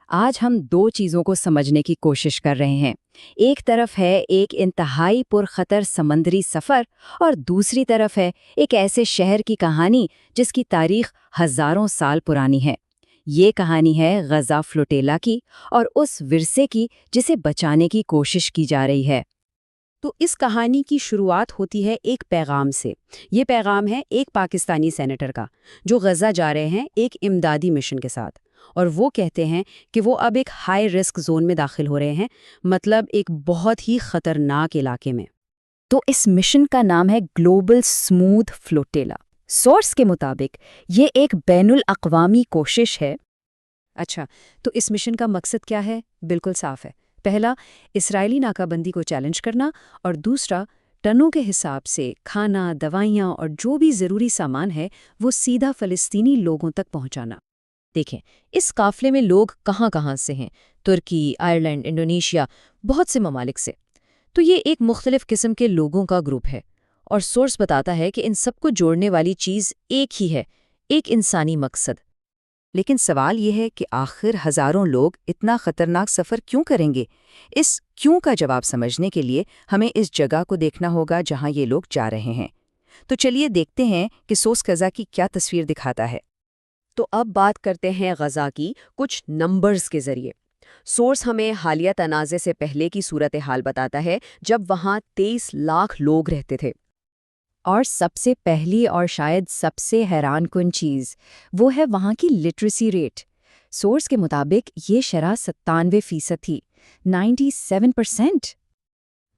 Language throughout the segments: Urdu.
آج ہم دو چیزوں کو سمجھنے کی کوشش کر رہے ہیں۔ ایک طرف ہے ایک انتہائی پرخطر سمندری سفر اور دوسری طرف ہے ایک ایسے شہر کی کہانی جس کی تاریخ ہزاروں سال پرانی ہے۔ یہ کہانی ہے غزہ فلوٹیلا کی اور اس ورثے کی جسے بچانے کی کوشش کی جا رہی ہے۔ تو اس کہانی کی شروعات ہوتی ہے ایک پیغام سے۔ یہ پیغام ہے ایک پاکستانی سینیٹر کا جو غزہ جا رہے ہیں ایک امدادی مشن کے ساتھ، اور وہ کہتے ہیں کہ وہ اب ایک ہائی رسک زون میں داخل ہو رہے ہیں، مطلب ایک بہت ہی خطرناک علاقے میں۔ تو اس مشن کا نام ہے گلوبل سموتھ فلوٹیلا۔ سورس کے مطابق یہ ایک بین الاقوامی کوشش ہے۔ اچھا، تو اس مشن کا مقصد کیا ہے؟ بالکل صاف ہے۔ پہلا، اسرائیلی ناکہ بندی کو چیلنج کرنا، اور دوسرا، ٹنوں کے حساب سے کھانا، دوائیاں اور جو بھی ضروری سامان ہے وہ سیدھا فلسطینی لوگوں تک پہنچانا۔ دیکھیں، اس قافلے میں لوگ کہاں کہاں سے ہیں؟ ترکی، آئرلینڈ، انڈونیشیا، بہت سے ممالک سے۔ تو یہ ایک مختلف قسم کے لوگوں کا گروپ ہے، اور سورس بتاتا ہے کہ ان سب کو جوڑنے والی چیز ایک ہی ہے، ایک انسانی مقصد۔ لیکن سوال یہ ہے کہ آخر ہزاروں لوگ اتنا خطرناک سفر کیوں کریں گے؟ اس کیوں کا جواب سمجھنے کے لیے ہمیں اس جگہ کو دیکھنا ہوگا جہاں یہ لوگ جا رہے ہیں۔ تو چلیے دیکھتے ہیں کہ سورس غزہ کی کیا تصویر دکھاتا ہے۔ تو اب بات کرتے ہیں غزہ کی کچھ نمبرز کے ذریعے۔ سورس ہمیں حالیہ تنازع سے پہلے کی صورتحال بتاتا ہے جب وہاں 23 لاکھ لوگ رہتے تھے۔ اور سب سے پہلی اور شاید سب سے حیران کن چیز وہ ہے وہاں کی لٹریسی ریٹ۔ سورس کے مطابق یہ شرح 97% تھی، 97%۔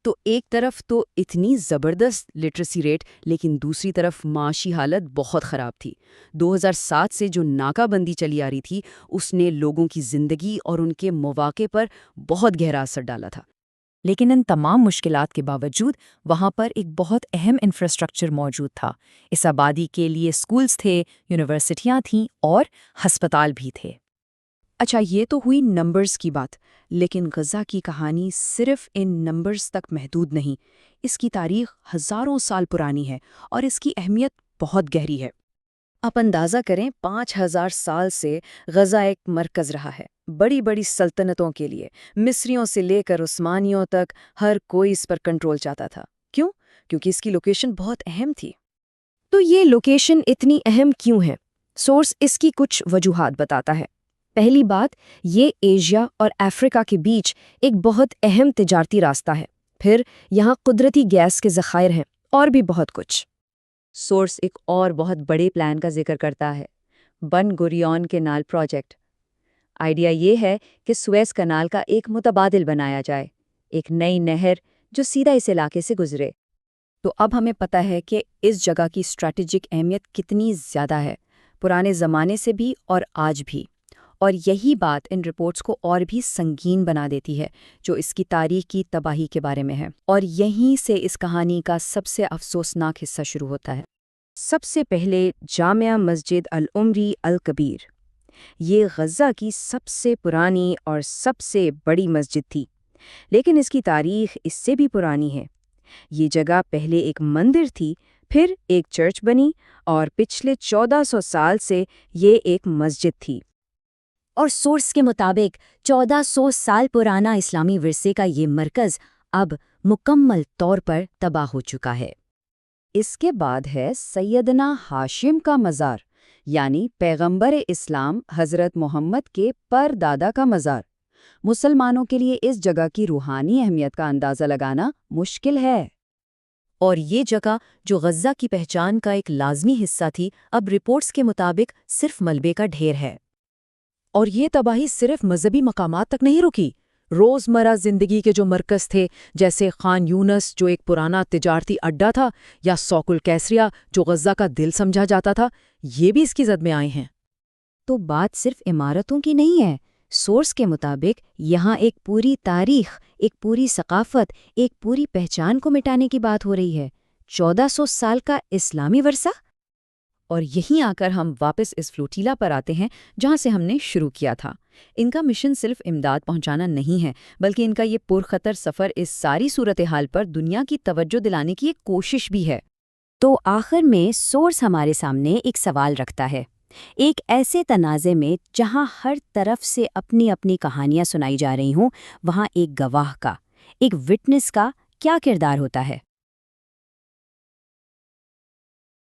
تو ایک طرف تو اتنی زبردست لٹریسی ریٹ، لیکن دوسری طرف معاشی حالت بہت خراب تھی۔ 2007 سے جو ناکہ بندی چلی آ رہی تھی اس نے لوگوں کی زندگی اور ان کے مواقع پر بہت گہرا اثر ڈالا تھا۔ لیکن ان تمام مشکلات کے باوجود وہاں پر ایک بہت اہم انفراسٹرکچر موجود تھا۔ اس آبادی کے لیے اسکولز تھے، یونیورسٹیاں تھیں اور ہسپتال بھی تھے۔ اچھا، یہ تو ہوئی نمبرز کی بات، لیکن غزہ کی کہانی صرف ان نمبرز تک محدود نہیں۔ اس کی تاریخ ہزاروں سال پرانی ہے اور اس کی اہمیت بہت گہری ہے۔ آپ اندازہ کریں، 5000 سال سے غزہ ایک مرکز رہا ہے، بڑی بڑی سلطنتوں کے لیے، مصریوں سے لے کر عثمانیوں تک ہر کوئی اس پر کنٹرول چاہتا تھا۔ کیوں؟ کیونکہ اس کی لوکیشن بہت اہم تھی۔ تو یہ لوکیشن اتنی اہم کیوں ہے؟ سورس اس کی کچھ وجوہات بتاتا ہے۔ پہلی بات، یہ ایشیا اور افریقہ کے بیچ ایک بہت اہم تجارتی راستہ ہے۔ پھر یہاں قدرتی گیس کے ذخائر ہیں اور بھی بہت کچھ۔ سورس ایک اور بہت بڑے پلان کا ذکر کرتا ہے، بن گوریون کینال پروجیکٹ۔ آئیڈیا یہ ہے کہ سویز کنال کا ایک متبادل بنایا جائے، ایک نئی نہر جو سیدھا اس علاقے سے گزرے۔ تو اب ہمیں پتہ ہے کہ اس جگہ کی اسٹریٹجک اہمیت کتنی زیادہ ہے، پرانے زمانے سے بھی اور آج بھی۔ اور یہی بات ان رپورٹس کو اور بھی سنگین بنا دیتی ہے جو اس کی تاریخ کی تباہی کے بارے میں ہے۔ اور یہیں سے اس کہانی کا سب سے افسوسناک حصہ شروع ہوتا ہے۔ سب سے پہلے جامع مسجد العمری الکبیر۔ یہ غزہ کی سب سے پرانی اور سب سے بڑی مسجد تھی، لیکن اس کی تاریخ اس سے بھی پرانی ہے۔ یہ جگہ پہلے ایک مندر تھی، پھر ایک چرچ بنی، اور پچھلے 1400 سال سے یہ ایک مسجد تھی۔ اور سورس کے مطابق 1400 سال پرانا اسلامی ورثے کا یہ مرکز اب مکمل طور پر تباہ ہو چکا ہے۔ اس کے بعد ہے سیدنا ہاشم کا مزار، یعنی پیغمبر اسلام حضرت محمد کے پردادا کا مزار۔ مسلمانوں کے لیے اس جگہ کی روحانی اہمیت کا اندازہ لگانا مشکل ہے۔ اور یہ جگہ جو غزہ کی پہچان کا ایک لازمی حصہ تھی، اب رپورٹس کے مطابق صرف ملبے کا ڈھیر ہے۔ اور یہ تباہی صرف مذہبی مقامات تک نہیں رکی۔ روزمرہ زندگی کے جو مرکز تھے، جیسے خان یونس جو ایک پرانا تجارتی اڈا تھا، یا سوق القیصریہ جو غزہ کا دل سمجھا جاتا تھا، یہ بھی اس کی زد میں آئے ہیں۔ تو بات صرف عمارتوں کی نہیں ہے۔ سورس کے مطابق یہاں ایک پوری تاریخ، ایک پوری ثقافت، ایک پوری پہچان کو مٹانے کی بات ہو رہی ہے۔ 1400 سال کا اسلامی ورثہ۔ اور یہیں آ کر ہم واپس اس فلوٹیلا پر آتے ہیں جہاں سے ہم نے شروع کیا تھا۔ ان کا مشن صرف امداد پہنچانا نہیں ہے، بلکہ ان کا یہ پرخطر سفر اس ساری صورتحال پر دنیا کی توجہ دلانے کی ایک کوشش بھی ہے۔ تو آخر میں سورس ہمارے سامنے ایک سوال رکھتا ہے ایک ایسے تنازع میں جہاں ہر طرف سے اپنی اپنی کہانیاں سنائی جا رہی ہوں، وہاں ایک گواہ کا، ایک وٹنس کا کیا کردار ہوتا ہے؟